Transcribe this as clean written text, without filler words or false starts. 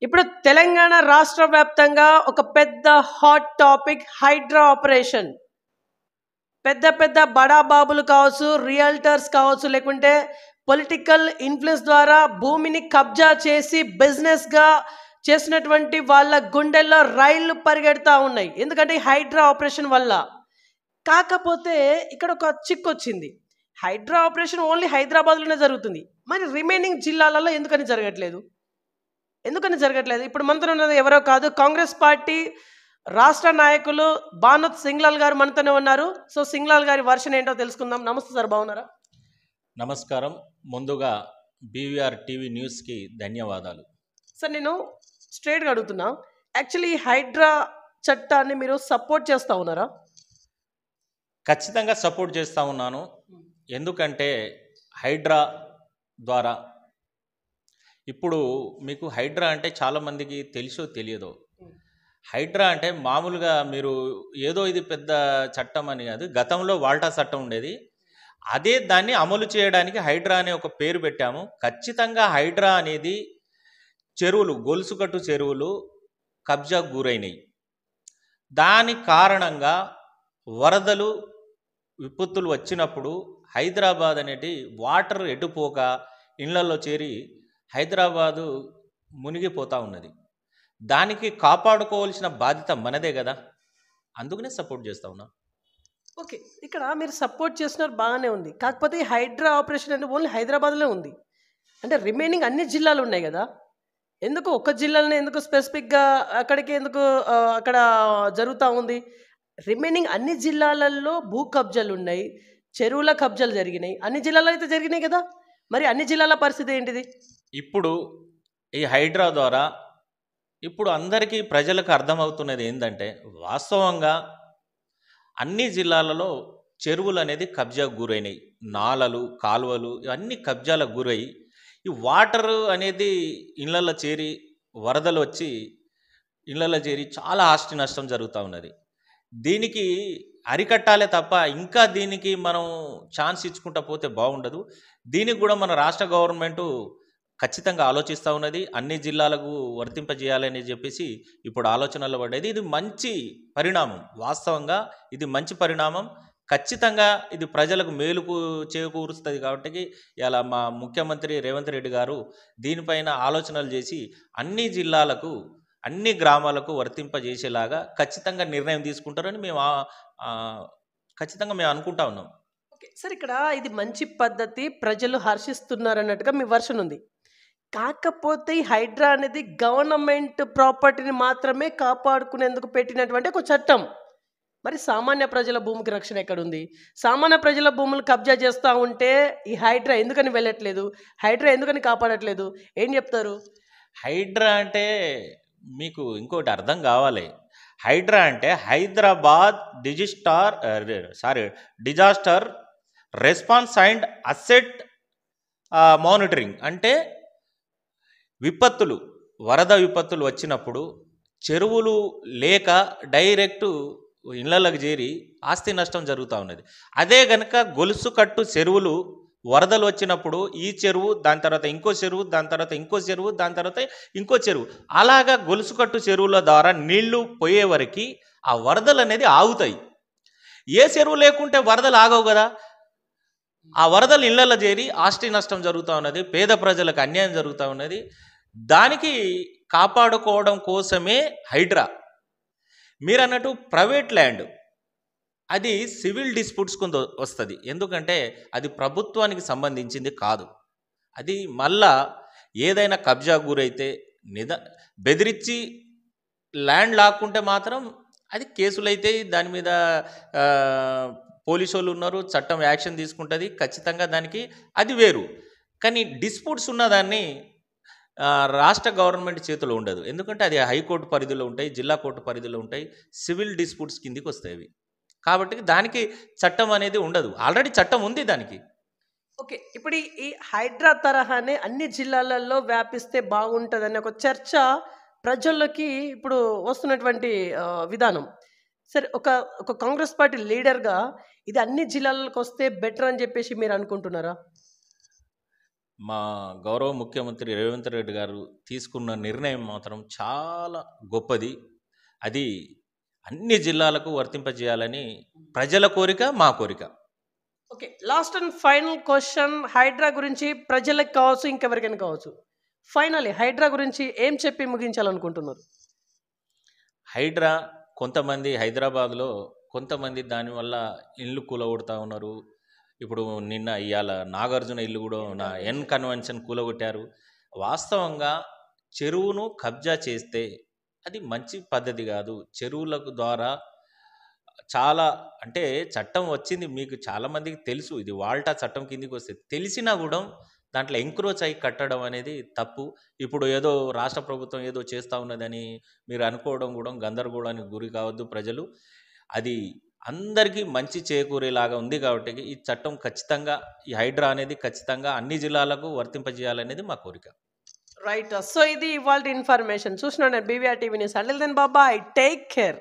ఇప్పుడు తెలంగాణ రాష్ట్ర వ్యాప్తంగా ఒక పెద్ద హాట్ టాపిక్ హైడ్రా ఆపరేషన్. పెద్ద పెద్ద బడా బాబులు కావచ్చు, రియల్టర్స్ కావచ్చు, లేకుంటే పొలిటికల్ ఇన్ఫ్లుయెన్స్ ద్వారా భూమిని కబ్జా చేసి బిజినెస్గా చేసినటువంటి వాళ్ళ గుండెల్లో రైళ్లు పరిగెడతా ఉన్నాయి. ఎందుకంటే ఈ హైడ్రా ఆపరేషన్ వల్ల. కాకపోతే ఇక్కడ ఒక చిక్కు వచ్చింది. హైడ్రా ఆపరేషన్ ఓన్లీ హైదరాబాద్లోనే జరుగుతుంది. మరి రిమైనింగ్ జిల్లాలలో ఎందుకని జరగట్లేదు? ఇప్పుడు మనతో ఉన్నది ఎవరో కాదు, కాంగ్రెస్ పార్టీ రాష్ట్ర నాయకులు భానుత్ సింగ్లాల్ గారు మనతోనే ఉన్నారు. సో సింగ్లాల్ గారి వర్షన్ ఏంటో తెలుసుకుందాం. నమస్తే సార్, బాగున్నారా? నమస్కారం. ముందుగా బీవీఆర్ టీవీ న్యూస్కి ధన్యవాదాలు. సార్, నేను స్ట్రైట్గా అడుగుతున్నా, యాక్చువల్లీ ఈ హైడ్రా చట్టాన్ని మీరు సపోర్ట్ చేస్తూ ఉన్నారా? ఖచ్చితంగా సపోర్ట్ చేస్తూ ఉన్నాను. ఎందుకంటే హైడ్రా ద్వారా ఇప్పుడు మీకు హైడ్రా అంటే చాలామందికి తెలుసో తెలియదో. హైడ్రా అంటే మామూలుగా మీరు ఏదో ఇది పెద్ద చట్టం అని కాదు. గతంలో వాల్టా చట్టం ఉండేది, అదే దాన్ని అమలు చేయడానికి హైడ్రా అనే ఒక పేరు పెట్టాము. ఖచ్చితంగా హైడ్రా అనేది చెరువులు, గొలుసుకట్టు చెరువులు కబ్జాకు గురైనవి. దాని కారణంగా వరదలు, విపత్తులు వచ్చినప్పుడు హైదరాబాద్ అనేది వాటర్ ఎటుపోక ఇళ్లలో చేరి హైదరాబాదు మునిగిపోతూ ఉన్నది. దానికి కాపాడుకోవాల్సిన బాధ్యత మనదే కదా, అందుకనే సపోర్ట్ చేస్తూ ఉన్నా. ఓకే, ఇక్కడ మీరు సపోర్ట్ చేస్తున్నారు, బాగానే ఉంది. కాకపోతే ఈ హైడ్రా ఆపరేషన్ అంటే ఓన్లీ హైదరాబాద్లో ఉంది. అంటే రిమైనింగ్ అన్ని జిల్లాలు ఉన్నాయి కదా, ఎందుకు ఒక జిల్లాలోనే ఎందుకు స్పెసిఫిక్గా అక్కడికి ఎందుకు అక్కడ జరుగుతూ ఉంది? రిమైనింగ్ అన్ని జిల్లాలలో భూ కబ్జాలు ఉన్నాయి, చెరువుల కబ్జాలు జరిగినాయి, అన్ని జిల్లాలో అయితే జరిగినాయి కదా. మరి అన్ని జిల్లాల పరిస్థితి ఏంటిది? ఇప్పుడు ఈ హైడ్రా ద్వారా ఇప్పుడు అందరికీ ప్రజలకు అర్థమవుతున్నది ఏంటంటే, వాస్తవంగా అన్ని జిల్లాలలో చెరువులు అనేది కబ్జాకు గురైనాయి. నాలలు, కాలువలు ఇవన్నీ కబ్జాలకు గురై ఈ వాటర్ అనేది ఇళ్లలో చేరి, వరదలు వచ్చి ఇళ్లలో చేరి చాలా ఆస్తి నష్టం జరుగుతూ ఉన్నది. దీనికి అరికట్టాలే తప్ప ఇంకా దీనికి మనం ఛాన్స్ ఇచ్చుకుంటా పోతే బాగుండదు. దీనికి కూడా మన రాష్ట్ర గవర్నమెంటు ఖచ్చితంగా ఆలోచిస్తూ ఉన్నది. అన్ని జిల్లాలకు వర్తింపజేయాలని చెప్పేసి ఇప్పుడు ఆలోచనలు పడ్డది. ఇది మంచి పరిణామం, వాస్తవంగా ఇది మంచి పరిణామం. ఖచ్చితంగా ఇది ప్రజలకు మేలుకు చేకూరుస్తుంది. కాబట్టి ఇలా మా ముఖ్యమంత్రి రేవంత్ రెడ్డి గారు దీనిపైన ఆలోచనలు చేసి అన్ని జిల్లాలకు, అన్ని గ్రామాలకు వర్తింపజేసేలాగా ఖచ్చితంగా నిర్ణయం తీసుకుంటారని ఖచ్చితంగా మేము అనుకుంటా ఉన్నాం. ఓకే సార్, ఇక్కడ ఇది మంచి పద్ధతి, ప్రజలు హర్షిస్తున్నారు అన్నట్టుగా మీ వర్షన్ ఉంది. కాకపోతే ఈ హైడ్రా అనేది గవర్నమెంట్ ప్రాపర్టీని మాత్రమే కాపాడుకునేందుకు పెట్టినటువంటి ఒక చట్టం. మరి సామాన్య ప్రజల భూమికి రక్షణ ఎక్కడుంది? సామాన్య ప్రజల భూములు కబ్జా చేస్తూ ఉంటే ఈ హైడ్రా ఎందుకని వెళ్ళట్లేదు? హైడ్రా ఎందుకని కాపాడట్లేదు? ఏం చెప్తారు? హైడ్రా అంటే మీకు ఇంకోటి అర్థం కావాలి. హైడ్రా అంటే Hyderabad disaster response and asset monitoring. అంటే విపత్తులు, వరద విపత్తులు వచ్చినప్పుడు చెరువులు లేక డైరెక్టు ఇళ్లలకు చేరి ఆస్తి నష్టం జరుగుతూ ఉన్నది. అదే గనక గొలుసు కట్టు చెరువులు వరదలు వచ్చినప్పుడు ఈ చెరువు, దాని తర్వాత ఇంకో చెరువు, దాని తర్వాత ఇంకో చెరువు, దాని తర్వాత ఇంకో చెరువు, అలాగా గొలుసు కట్టు చెరువుల ద్వారా నీళ్లు పోయే వరకు ఆ వరదలు అనేది ఆగుతాయి. ఏ చెరువు లేకుంటే వరదలు ఆగవు కదా. ఆ వరదలు ఇళ్లలో చేరి ఆస్తి నష్టం జరుగుతూ ఉన్నది, పేద ప్రజలకు అన్యాయం జరుగుతూ ఉన్నది. దానికి కాపాడుకోవడం కోసమే హైడ్రా. మీరు అన్నట్టు ప్రైవేట్ ల్యాండ్ అది సివిల్ డిస్ప్యూట్స్ కింద వస్తుంది. ఎందుకంటే అది ప్రభుత్వానికి సంబంధించింది కాదు. అది మళ్ళా ఏదైనా కబ్జా గురైతే బెదిరించి ల్యాండ్ లాక్కుంటే మాత్రం అది కేసులైతే దాని మీద పోలీసు వాళ్ళు ఉన్నారు, చట్టం యాక్షన్ తీసుకుంటుంది ఖచ్చితంగా. దానికి అది వేరు. కానీ డిస్ప్యూట్స్ ఉన్నదాన్ని రాష్ట్ర గవర్నమెంట్ చేతిలో ఉండదు. ఎందుకంటే అది హైకోర్టు పరిధిలో ఉంటాయి, జిల్లా కోర్టు పరిధిలో ఉంటాయి, సివిల్ డిస్ప్యూట్స్ కిందికి వస్తాయి అవి. కాబట్టి దానికి చట్టం అనేది ఉండదు, ఆల్రెడీ చట్టం ఉంది దానికి. ఓకే, ఇప్పుడు ఈ హైడ్రా తరహానే అన్ని జిల్లాలలో వ్యాపిస్తే బాగుంటుందని ఒక చర్చ ప్రజల్లోకి ఇప్పుడు వస్తున్నటువంటి విధానం. సరే, ఒక కాంగ్రెస్ పార్టీ లీడర్గా ఇది అన్ని జిల్లాలకు వస్తే బెటర్ అని చెప్పేసి మీరు అనుకుంటున్నారా? మా గౌరవ ముఖ్యమంత్రి రేవంత్ రెడ్డి గారు తీసుకున్న నిర్ణయం మాత్రం చాలా గొప్పది. అది అన్ని జిల్లాలకు వర్తింపజేయాలని ప్రజల కోరిక, మా కోరిక. Okay, last and final question Hydraa గురించి ప్రజలకు కావచ్చు, ఇంకెవరికైనా కావచ్చు, ఫైనల్లీ హైడ్రా గురించి ఏం చెప్పి ముగించాలనుకుంటున్నారు? హైడ్రా కొంతమంది హైదరాబాద్లో కొంతమంది దానివల్ల ఇల్లు కూలగొడతా ఉన్నారు. ఇప్పుడు ఇవాళ నాగార్జున ఇల్లు కూడా నా ఎన్ కన్వెన్షన్ కూలగొట్టారు. వాస్తవంగా చెరువును కబ్జా చేస్తే అది మంచి పద్ధతి కాదు. చెరువులకు ద్వారా చాలా అంటే చట్టం వచ్చింది, మీకు చాలామందికి తెలుసు, ఇది వాల్టా చట్టం కిందికి వస్తే తెలిసినా కూడా దాంట్లో ఎంక్రోచ్ అయి కట్టడం అనేది తప్పు. ఇప్పుడు ఏదో రాష్ట్ర ప్రభుత్వం ఏదో చేస్తూ ఉన్నదని మీరు అనుకోవడం కూడా గందరగోళానికి గురి కావద్దు ప్రజలు. అది అందరికీ మంచి చేకూరేలాగా ఉంది కాబట్టి ఈ చట్టం ఖచ్చితంగా, ఈ హైడ్రా అనేది ఖచ్చితంగా అన్ని జిల్లాలకు వర్తింపజేయాలనేది మా కోరిక. రైట్, సో ఇది ఇవాళ ఇన్ఫర్మేషన్. చూసినా నేను BVR TV news. Until then బాబాయ్, టేక్ కేర్.